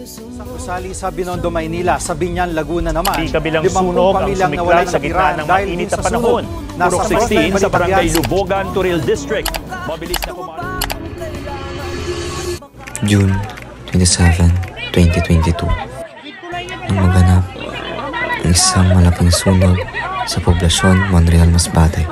Sa gusali sa Binondo, Maynila, sa Binyan, Laguna naman. Di kabilang sunog ang sumiklat sa gitna ng mainit na panahon. Purok 16 sa barangay Lubogan, Turil District. Mabilis na kumara. June 27, 2022. Nang maganap ang isang malaking sunog sa poblasyon Monreal, Masbate.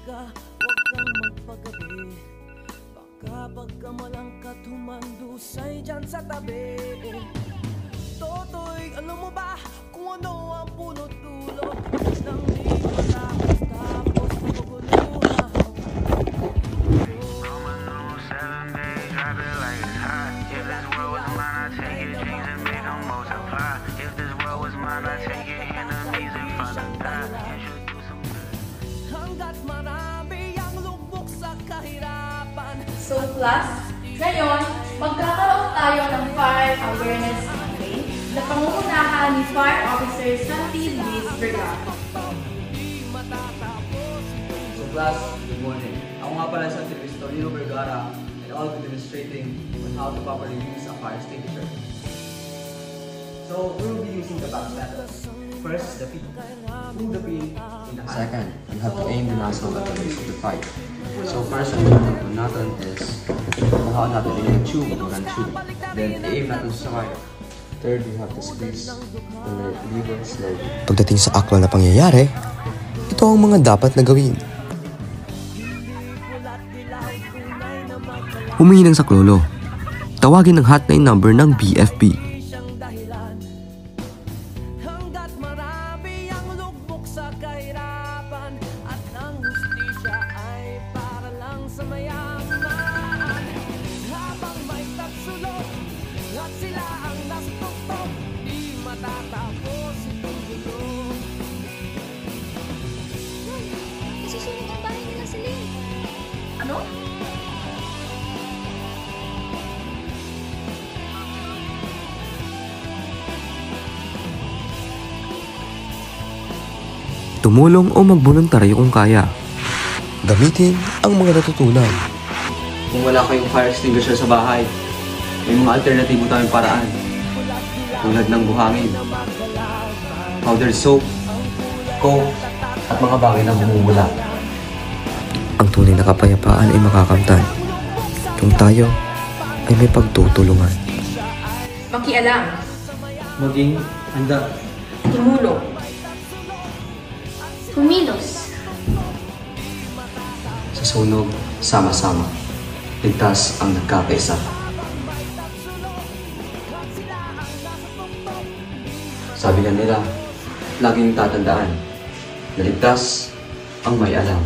Huwag kang magpagabi, baka pagkamalangkat humandusay dyan sa tabi. Totoy, alam mo ba kung ano ang punot dulo ng di matapos tapos na paguluhan? Hanggat marami ang lubog sa kahirapan. So class, ngayon, magkakaroon tayo ng Fire Awareness Campaign na pangungunahan ni Fire Officer Santi Luis Vergara. So class, good morning. Ako nga pala sa Santi Luis Vergara and I'll be demonstrating on how to properly use a fire extinguisher. So we will be using the back methods. First, the feet. Pull the pin in the hand. Second, you have to aim the nozzle at the base of the pipe. So first, ang gagawin natin is mahaon natin yung tube or ang tube. Then, aim natin sa wire. Third, you have to squeeze the lever slowly. Pagdating sa aktwal na pangyayari, ito ang mga dapat na gawin. Humingi ng saklolo. Tawagin ang hotline number ng BFP. Hanggat marami ang lubog sa kahirapan at ang hustisya ay para lang sa mayaman. Habang may tatsulog at sila ang nastuktok, di matatapos itong gulo. Nasusunog ang bahay nila sa Ling. Ano? Tumulong o magbuluntaryo kung kaya. Gamitin ang mga natutunan. Kung wala kayong fire extinguisher sa bahay, may mga alternatibo tayong paraan. Tulad ng buhangin, powdered soap, coke, at mga bagay na bumubula. Ang tunay na kapayapaan ay makakamtan kung tayo ay may pagtutulungan. Makialam. Maging handa. Tumulong. Kumilos. Sa sunog, sama-sama. Ligtas ang nagkakaisa. Sabi nga nila, laging tatandaan na ligtas ang may alam.